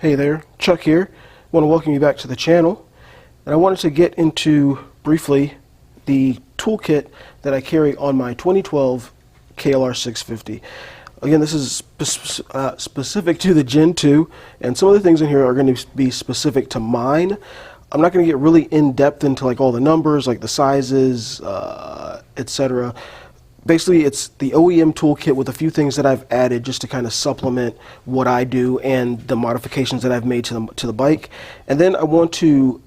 Hey there, Chuck here. I want to welcome you back to the channel. And I wanted to get into, briefly, the toolkit that I carry on my 2012 KLR 650. Again, this is specific to the Gen 2, and some of the things in here are going to be specific to mine. I'm not going to get really in-depth into like all the numbers, like the sizes, etc. Basically, it's the OEM toolkit with a few things that I've added just to kind of supplement what I do and the modifications that I've made to the bike. And then I want to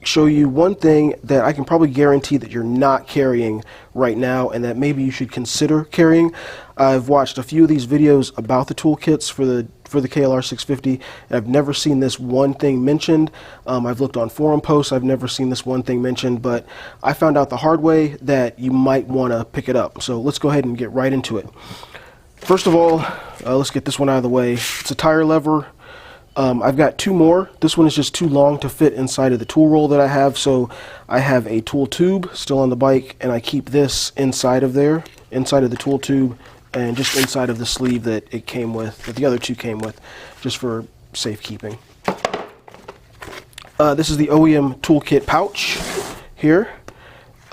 show you one thing that I can probably guarantee that you're not carrying right now and that maybe you should consider carrying. I've watched a few of these videos about the toolkits for the KLR 650, and I've never seen this one thing mentioned. I've looked on forum posts, I've never seen this one thing mentioned, but I found out the hard way that you might want to pick it up. So let's go ahead and get right into it. First of all, let's get this one out of the way. It's a tire lever. I've got two more. This one is just too long to fit inside of the tool roll that I have, so I have a tool tube still on the bike, and I keep this inside of there, inside of the tool tube, and just inside of the sleeve that it came with, that the other two came with, just for safekeeping. This is the OEM toolkit pouch here,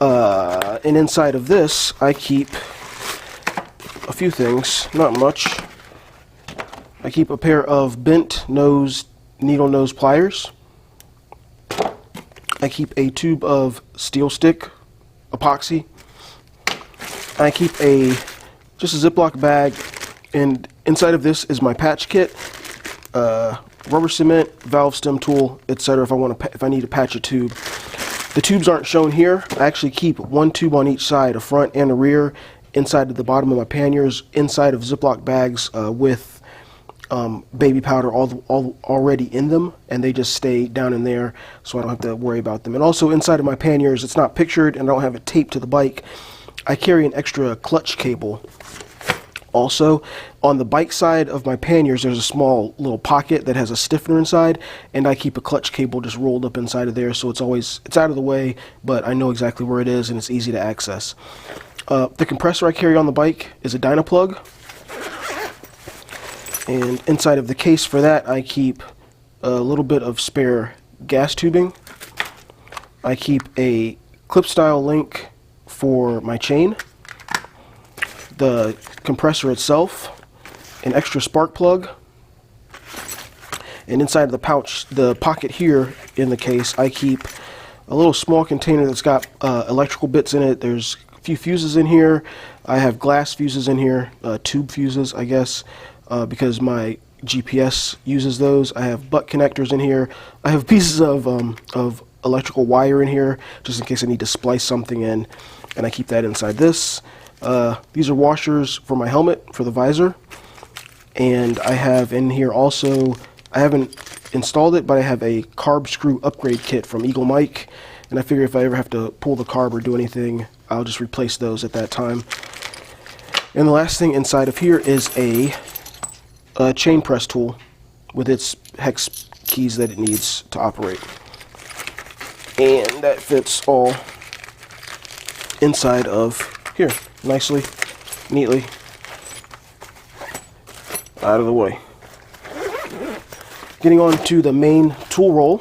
and inside of this I keep a few things, not much. I keep a pair of bent nose needle nose pliers. I keep a tube of steel stick epoxy. I keep just a Ziploc bag, and inside of this is my patch kit, rubber cement, valve stem tool, etc. If I need to patch a tube. The tubes aren't shown here. I actually keep one tube on each side, a front and a rear, inside of the bottom of my panniers, inside of Ziploc bags with baby powder all already in them, and they just stay down in there so I don't have to worry about them. And also inside of my panniers, it's not pictured and I don't have it taped to the bike, I carry an extra clutch cable. Also, on the bike side of my panniers, there's a small little pocket that has a stiffener inside, and I keep a clutch cable just rolled up inside of there, so it's out of the way, but I know exactly where it is and it's easy to access. The compressor I carry on the bike is a Dynaplug. And inside of the case for that, I keep a little bit of spare gas tubing. I keep a clip style link for my chain, the compressor itself, an extra spark plug, and inside of the pouch, the pocket here in the case, I keep a little small container that's got electrical bits in it. There's a few fuses in here. I have glass fuses in here, tube fuses, I guess. Because my GPS uses those. I have butt connectors in here. I have pieces of electrical wire in here just in case I need to splice something in, and I keep that inside this. These are washers for my helmet, for the visor, and I have in here also, I haven't installed it, but I have a carb screw upgrade kit from Eagle Mike, and I figure if I ever have to pull the carb or do anything, I'll just replace those at that time. And the last thing inside of here is a chain press tool with its hex keys that it needs to operate, and that fits all inside of here nicely, neatly, out of the way. Getting on to the main tool roll,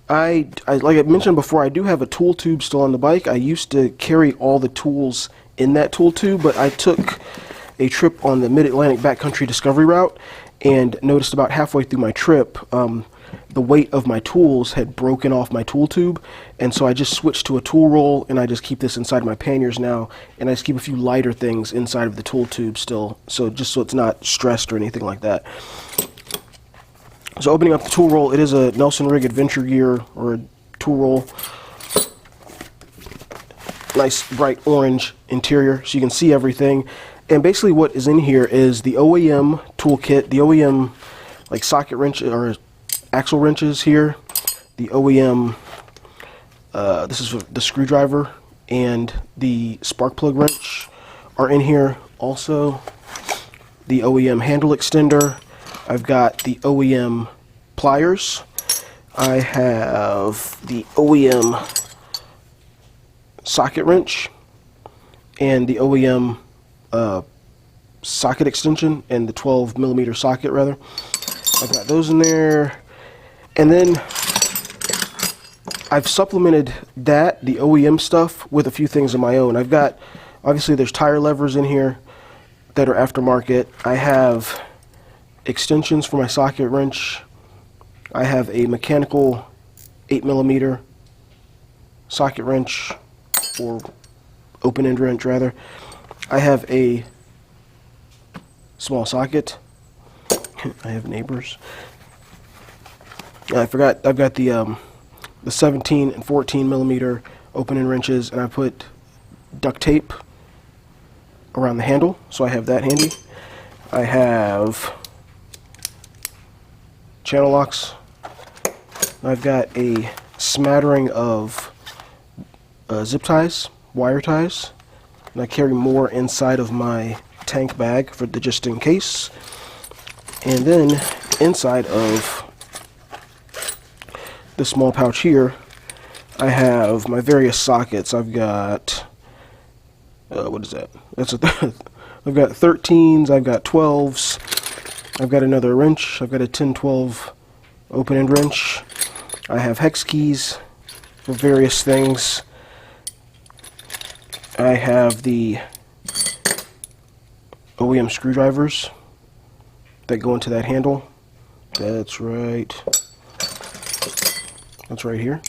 I like I mentioned before, I do have a tool tube still on the bike. I used to carry all the tools in that tool tube, but I took a trip on the Mid-Atlantic Backcountry Discovery Route and noticed about halfway through my trip the weight of my tools had broken off my tool tube, and so I just switched to a tool roll, and I just keep this inside my panniers now, and I just keep a few lighter things inside of the tool tube still, so just so it's not stressed or anything like that. So opening up the tool roll, it is a Nelson Rig Adventure Gear, or a tool roll. Nice bright orange interior so you can see everything. And basically what is in here is the OEM toolkit, the OEM like socket wrench or axle wrenches here, the OEM, this is the screwdriver, and the spark plug wrench are in here. Also the OEM handle extender. I've got the OEM pliers. I have the OEM socket wrench and the OEM socket extension and the 12mm socket rather. I've got those in there. And then I've supplemented that, the OEM stuff, with a few things of my own. I've got, obviously there's tire levers in here that are aftermarket. I have extensions for my socket wrench. I have a mechanical 8mm socket wrench, or open-end wrench rather. I have a small socket. I have neighbors. I forgot, I've got the 17 and 14mm open-end wrenches, and I put duct tape around the handle, so I have that handy. I have channel locks. I've got a smattering of zip ties, wire ties, and I carry more inside of my tank bag for the just in case. And then inside of the small pouch here, I have my various sockets. I've got what is that? That's I've got 13s, I've got 12s, I've got another wrench, I've got a 10-12 open-end wrench. I have hex keys for various things. I have the OEM screwdrivers that go into that handle. That's right. That's right here.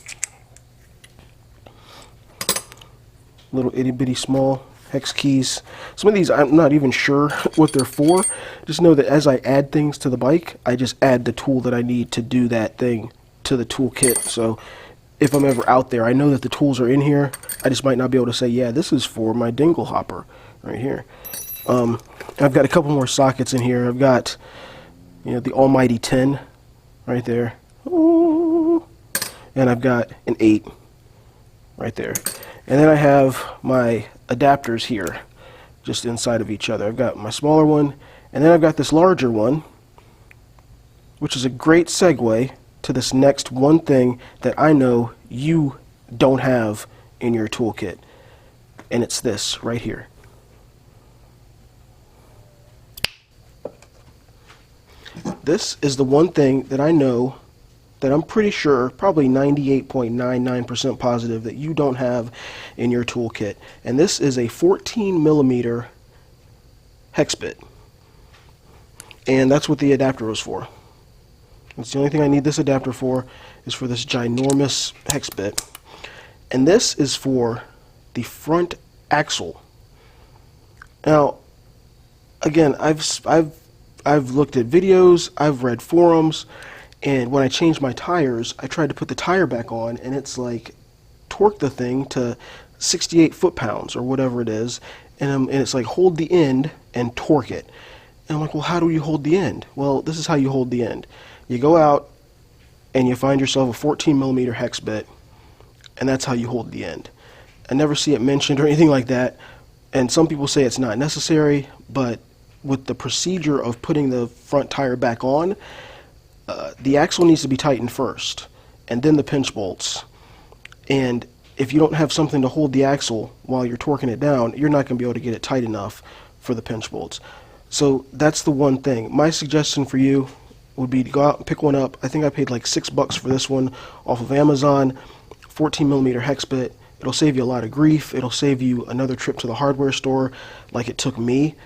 Little itty bitty small hex keys. Some of these I'm not even sure what they're for. Just know that as I add things to the bike, I just add the tool that I need to do that thing to the toolkit. So if I'm ever out there, I know that the tools are in here. I just might not be able to say, yeah, this is for my dingle hopper right here. I've got a couple more sockets in here. I've got, you know, the almighty 10 right there. Ooh. And I've got an 8 right there. And then I have my adapters here, just inside of each other. I've got my smaller one, and then I've got this larger one, which is a great segue to this next one thing that I know you don't have in your toolkit. And it's this right here. This is the one thing that I know, that I'm pretty sure, probably 98.99% positive, that you don't have in your toolkit. And this is a 14mm Hex Bit. And that's what the adapter was for. That's the only thing I need this adapter for, is for this ginormous Hex Bit. And this is for the front axle. Now, again, I've looked at videos, I've read forums, and when I changed my tires, I tried to put the tire back on, and it's like, torque the thing to 68 foot-pounds or whatever it is, and it's like, hold the end and torque it. And I'm like, well, how do you hold the end? Well, this is how you hold the end. You go out and you find yourself a 14mm hex bit, and that's how you hold the end. I never see it mentioned or anything like that, and some people say it's not necessary, but with the procedure of putting the front tire back on, the axle needs to be tightened first, and then the pinch bolts. And if you don't have something to hold the axle while you're torquing it down, you're not going to be able to get it tight enough for the pinch bolts. So that's the one thing. My suggestion for you would be to go out and pick one up. I think I paid like $6 for this one off of Amazon. 14mm hex bit. It'll save you a lot of grief. It'll save you another trip to the hardware store like it took me.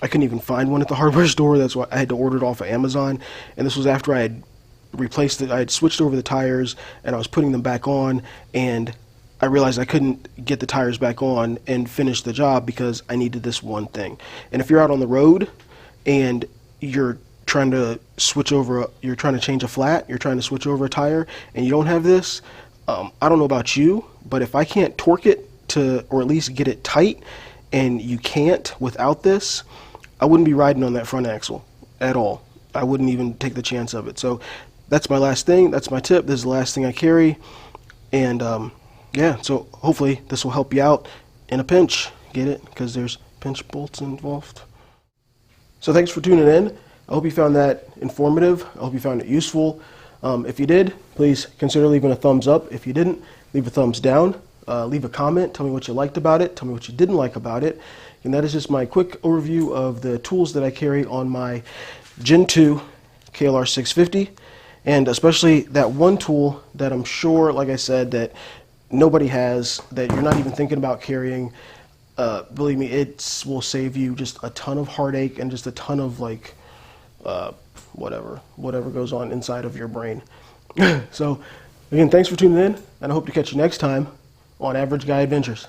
I couldn't even find one at the hardware store. That's why I had to order it off of Amazon. And this was after I had replaced it. I had switched over the tires, and I was putting them back on, and I realized I couldn't get the tires back on and finish the job because I needed this one thing. And if you're out on the road and you're trying to switch over, you're trying to change a flat, you're trying to switch over a tire, and you don't have this, I don't know about you, but if I can't torque it to, or at least get it tight, and you can't without this, I wouldn't be riding on that front axle at all. I wouldn't even take the chance of it. So that's my last thing. That's my tip. This is the last thing I carry. And yeah, so hopefully this will help you out in a pinch. Get it? Because there's pinch bolts involved. So thanks for tuning in. I hope you found that informative. I hope you found it useful. If you did, please consider leaving a thumbs up. If you didn't, leave a thumbs down. Leave a comment. Tell me what you liked about it. Tell me what you didn't like about it. And that is just my quick overview of the tools that I carry on my Gen 2 KLR 650, and especially that one tool that I'm sure, like I said, that nobody has, that you're not even thinking about carrying. Believe me, it will save you just a ton of heartache and just a ton of like whatever goes on inside of your brain. So again, thanks for tuning in, and I hope to catch you next time on Average Guy Adventures.